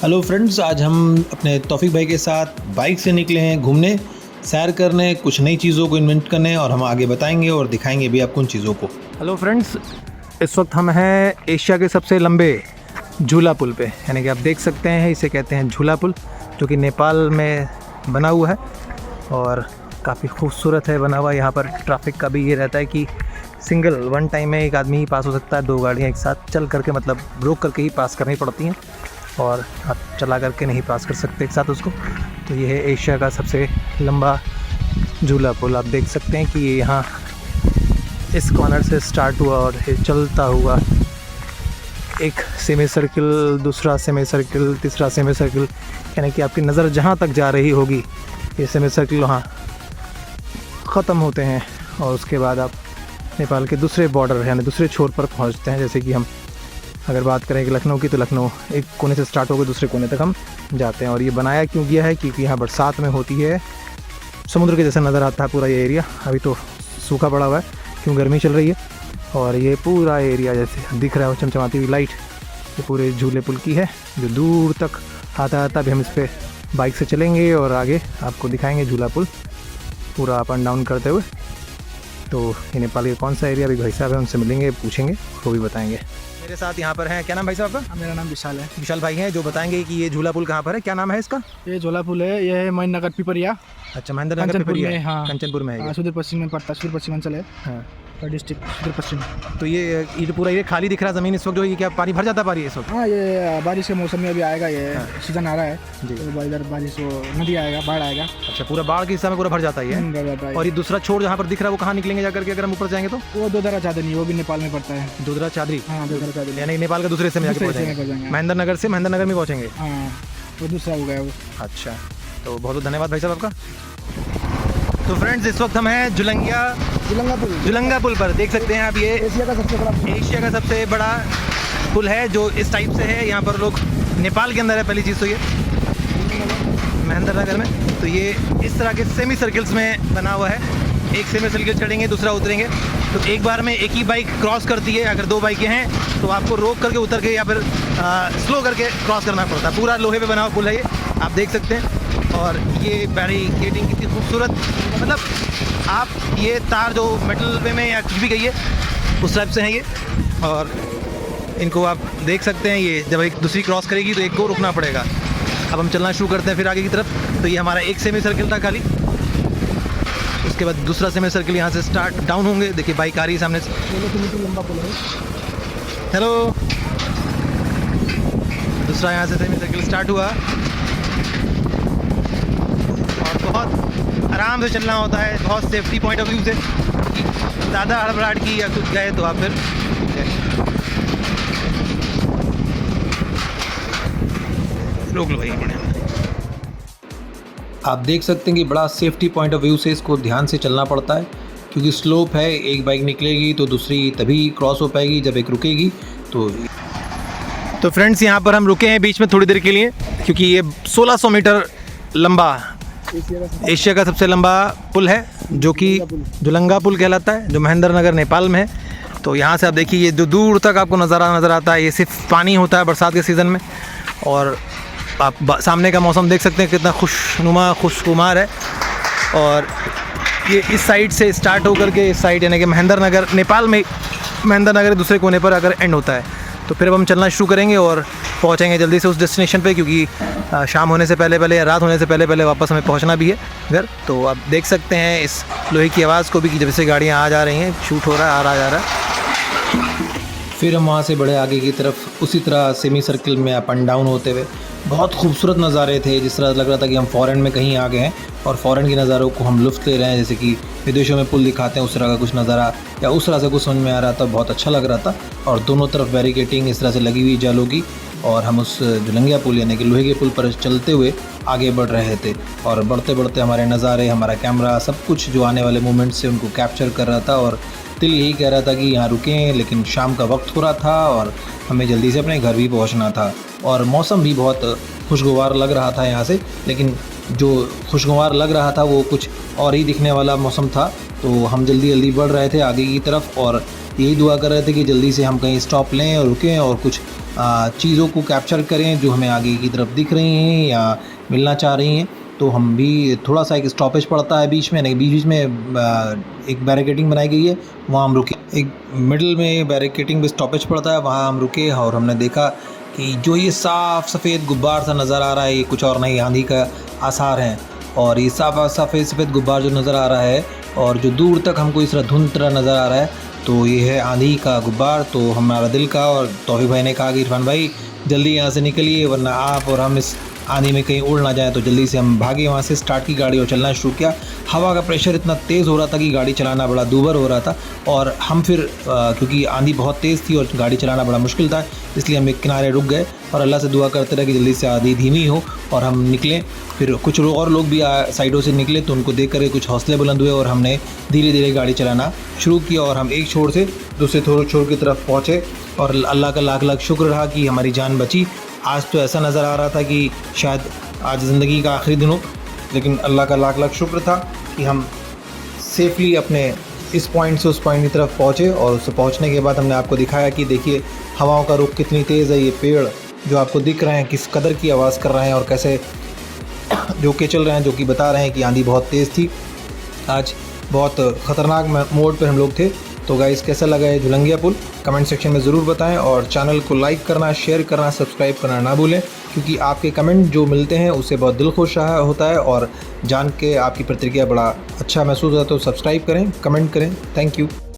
Hello friends, आज हम अपने तौफीक भाई के साथ बाइक से निकले हैं घूमने, सैर करने, कुछ नई चीज़ों को इन्वेंट करने और हम आगे बताएंगे और दिखाएंगे भी आपको उन चीज़ों को। हेलो फ्रेंड्स, इस वक्त हम हैं एशिया के सबसे लंबे झूला पुल पे, यानी कि आप देख सकते हैं इसे कहते हैं झूला पुल, जो कि नेपाल में बना हुआ है और काफ़ी खूबसूरत है बना हुआ। यहाँ पर ट्रैफिक का भी ये रहता है कि सिंगल वन टाइम में एक आदमी ही पास हो सकता है, दो गाड़ियाँ एक साथ चल करके मतलब रोक करके ही पास करनी पड़ती हैं और आप चला करके नहीं पास कर सकते एक साथ उसको। तो ये है एशिया का सबसे लंबा झूला पुल। आप देख सकते हैं कि ये यहाँ इस कॉर्नर से स्टार्ट हुआ और ये चलता हुआ एक सेमी सर्किल, दूसरा सेमी सर्किल, तीसरा सेमी सर्किल, यानी कि आपकी नज़र जहाँ तक जा रही होगी ये सेमी सर्किल वहाँ ख़त्म होते हैं और उसके बाद आप नेपाल के दूसरे बॉर्डर यानी दूसरे छोर पर पहुँचते हैं। जैसे कि हम अगर बात करें कि लखनऊ की, तो लखनऊ एक कोने से स्टार्ट होकर दूसरे कोने तक हम जाते हैं। और ये बनाया क्यों गया है, क्योंकि यहाँ बरसात में होती है, समुद्र के जैसा नज़र आता है पूरा ये एरिया। अभी तो सूखा पड़ा हुआ है क्यों गर्मी चल रही है और ये पूरा एरिया जैसे दिख रहा है वो चमचमाती हुई लाइट, ये पूरे झूले पुल की है जो दूर तक आता आता। अभी हम इस पर बाइक से चलेंगे और आगे आपको दिखाएंगे झूला पुल पूरा अप एंड डाउन करते हुए। तो ये नेपाल के कौन सा एरिया, अभी भाई साहब है उनसे मिलेंगे, पूछेंगे, वो भी बताएंगे। मेरे साथ यहाँ पर हैं, क्या नाम भाई साहब आपका? मेरा नाम विशाल है। विशाल भाई हैं जो बताएंगे कि ये झूला पुल कहाँ पर है, क्या नाम है इसका? ये झोला पुल है, ये है महेंद्र नगर पिपरिया। अच्छा, महेंद्र नगर कंचनपुर पिपरिया, में, हाँ। कंचनपुर में है ये। सुदूर पश्चिम में पड़ता, सुदूर पश्चिमांचल है, हाँ। डिस्ट्रिक्ट सुदूर पश्चिम। तो ये जो पूरा ये खाली दिख रहा है ज़मीन इस वक्त, जो ये क्या पानी भर जाता है पानी इस वक्त? हाँ, ये बारिश के मौसम में अभी आएगा, ये सीजन आ रहा है जी। तो इधर बारिश वो नदी आएगा, बाढ़ आएगा। अच्छा, पूरा बाढ़ के हिस्सा में पूरा भर जाता है ये। भर जाता है। और ये दूसरा छोर जहाँ पर दिख रहा है वो कहाँ निकलेंगे जाकर के, अगर हम ऊपर जाएंगे तो? वो दोदरा चादनी, वो भी नेपाल में पड़ता है। दोदरा चादरी, हाँ, दोदरा चादनी, यानी नेपाल का दूसरे हिस्से में जाके दूसरे हिस्से में पहुँचेंगे। पहुँचेंगे। महेंद्र नगर से महेंद्र नगर में पहुँचेंगे। हाँ, वो दूसरा हो गया वो। अच्छा, तो बहुत बहुत धन्यवाद भाई साहब आपका। तो फ्रेंड्स, इस वक्त हम हैं जुलंगा पुल पर। देख सकते हैं आप, ये एशिया का सबसे बड़ा एशिया का सबसे बड़ा पुल है जो इस टाइप से है। यहाँ पर लोग नेपाल के अंदर है, पहली चीज़ तो ये महेंद्र नगर में। तो ये इस तरह के सेमी सर्किल्स में बना हुआ है, एक सेमी सर्किल चढ़ेंगे दूसरा उतरेंगे, तो एक बार में एक ही बाइक क्रॉस करती है। अगर दो बाइकें हैं तो आपको रोक करके उतर के या फिर स्लो करके क्रॉस करना पड़ता है। पूरा लोहे पे बना हुआ पुल है ये, आप देख सकते हैं। और ये बैरिकेडिंग कितनी खूबसूरत, मतलब आप ये तार जो मेटल पे में या कुछ भी कहिए उस टाइप से हैं ये। और इनको आप देख सकते हैं, ये जब एक दूसरी क्रॉस करेगी तो एक को रुकना पड़ेगा। अब हम चलना शुरू करते हैं फिर आगे की तरफ। तो ये हमारा एक सेमी सर्किल था खाली, उसके बाद दूसरा सेमी सर्किल यहाँ से स्टार्ट डाउन होंगे। देखिए बाइक आ रही है सामने से। 16 किलोमीटर लंबा पुल है। हेलो, दूसरा यहाँ से सेमी सर्किल स्टार्ट हुआ और बहुत आराम से चलना होता है, बहुत सेफ्टी पॉइंट ऑफ व्यू से। ज़्यादा हड़बड़ाहट की या कुछ गए तो आप फिर रोक लो भाई। आप देख सकते हैं कि बड़ा सेफ्टी पॉइंट ऑफ व्यू से इसको ध्यान से चलना पड़ता है, क्योंकि स्लोप है, एक बाइक निकलेगी तो दूसरी तभी क्रॉस हो पाएगी जब एक रुकेगी। तो फ्रेंड्स, यहाँ पर हम रुके हैं बीच में थोड़ी देर के लिए, क्योंकि ये 1600 मीटर लंबा एशिया का सबसे लंबा पुल है, जो कि जुलंगा पुल कहलाता है, जो महेंद्र नगर नेपाल में है। तो यहाँ से आप देखिए, ये जो दूर तक आपको नज़ारा नज़र आता है, ये सिर्फ पानी होता है बरसात के सीज़न में। और आप सामने का मौसम देख सकते हैं कितना खुशनुमा है। और ये इस साइड से स्टार्ट होकर के इस साइड, यानी कि महेंद्र नगर नेपाल में महेंद्र नगर दूसरे कोने पर अगर एंड होता है, तो फिर अब हम चलना शुरू करेंगे और पहुंचेंगे जल्दी से उस डेस्टिनेशन पे, क्योंकि शाम होने से पहले या रात होने से पहले वापस हमें पहुंचना भी है घर। तो आप देख सकते हैं इस लोहे की आवाज़ को भी कि जब से गाड़ियाँ आ जा रही हैं, शूट हो रहा है, आ रहा जा रहा है। फिर हम वहाँ से बढ़े आगे की तरफ, उसी तरह सेमी सर्किल में अप एंड डाउन होते हुए। बहुत खूबसूरत नज़ारे थे, जिस तरह लग रहा था कि हम फ़ॉरेन में कहीं आ गए हैं और फ़ॉरेन के नज़ारों को हम लुत्फ़ ले रहे हैं। जैसे कि विदेशों में पुल दिखाते हैं उस तरह का कुछ नज़ारा या उस तरह से कुछ समझ में आ रहा था, बहुत अच्छा लग रहा था। और दोनों तरफ बैरिकेटिंग इस तरह से लगी हुई जालों की, और हम उस जुलंगिया पुल यानी कि लोहे के पुल पर चलते हुए आगे बढ़ रहे थे। और बढ़ते बढ़ते हमारे नज़ारे, हमारा कैमरा, सब कुछ जो आने वाले मोमेंट से उनको कैप्चर कर रहा था। और दिल यही कह रहा था कि यहाँ रुकें, लेकिन शाम का वक्त हो रहा था और हमें जल्दी से अपने घर भी पहुँचना था। और मौसम भी बहुत खुशगवार लग रहा था यहाँ से, लेकिन जो खुशगवार लग रहा था वो कुछ और ही दिखने वाला मौसम था। तो हम जल्दी जल्दी बढ़ रहे थे आगे की तरफ। और यही दुआ कर रहे थे कि जल्दी से हम कहीं स्टॉप लें और रुकें और कुछ चीज़ों को कैप्चर करें जो हमें आगे की तरफ दिख रही हैं या मिलना चाह रही हैं। तो हम भी थोड़ा सा एक स्टॉपेज पड़ता है बीच में, नहीं बीच बीच में एक बैरिकेडिंग बनाई गई है, वहाँ हम रुके। एक मिडिल में बैरिकेडिंग में स्टॉपेज पड़ता है, वहाँ हम रुके और हमने देखा कि जो ये साफ़ सफ़ेद गुब्बार सा नज़र आ रहा है, ये कुछ और नहीं आंधी का आसार हैं। और ये सफ़ेद गुब्बार जो नज़र आ रहा है और जो दूर तक हमको इस तरह धुंध तरह नज़र आ रहा है, तो ये है आंधी का गुब्बार। तो हमारा दिल का और तौफीक भाई ने कहा कि इरफान भाई जल्दी यहाँ से निकलिए, वरना आप और हम इस आंधी में कहीं उड़ ना जाए। तो जल्दी से हम भागे वहाँ से, स्टार्ट की गाड़ी और चलना शुरू किया। हवा का प्रेशर इतना तेज़ हो रहा था कि गाड़ी चलाना बड़ा दूभर हो रहा था। और हम फिर क्योंकि आंधी बहुत तेज़ थी और गाड़ी चलाना बड़ा मुश्किल था, इसलिए हम एक किनारे रुक गए और अल्लाह से दुआ करते रहे कि जल्दी से आंधी धीमी हो और हम निकलें। फिर कुछ और लोग भी साइडों से निकले, तो उनको देख कर कुछ हौसले बुलंद हुए और हमने धीरे धीरे गाड़ी चलाना शुरू किया और हम एक छोर से दूसरे छोर की तरफ पहुँचे। और अल्लाह का लाख लाख शुक्र रहा कि हमारी जान बची। आज तो ऐसा नज़र आ रहा था कि शायद आज ज़िंदगी का आखिरी दिन हो, लेकिन अल्लाह का लाख लाख शुक्र था कि हम सेफली अपने इस पॉइंट से उस पॉइंट की तरफ पहुँचे। और उस पहुँचने के बाद हमने आपको दिखाया कि देखिए हवाओं का रुख कितनी तेज़ है। ये पेड़ जो आपको दिख रहे हैं किस कदर की आवाज़ कर रहे हैं और कैसे जो कि चल रहे हैं, जो कि बता रहे हैं कि आंधी बहुत तेज़ थी। आज बहुत ख़तरनाक मोड़ पर हम लोग थे। तो गाइस कैसा लगा है झुलंगिया पुल, कमेंट सेक्शन में ज़रूर बताएं और चैनल को लाइक करना, शेयर करना, सब्सक्राइब करना ना भूलें, क्योंकि आपके कमेंट जो मिलते हैं उससे बहुत दिल खुश होता है और जान के आपकी प्रतिक्रिया बड़ा अच्छा महसूस होता है। तो सब्सक्राइब करें, कमेंट करें। Thank you.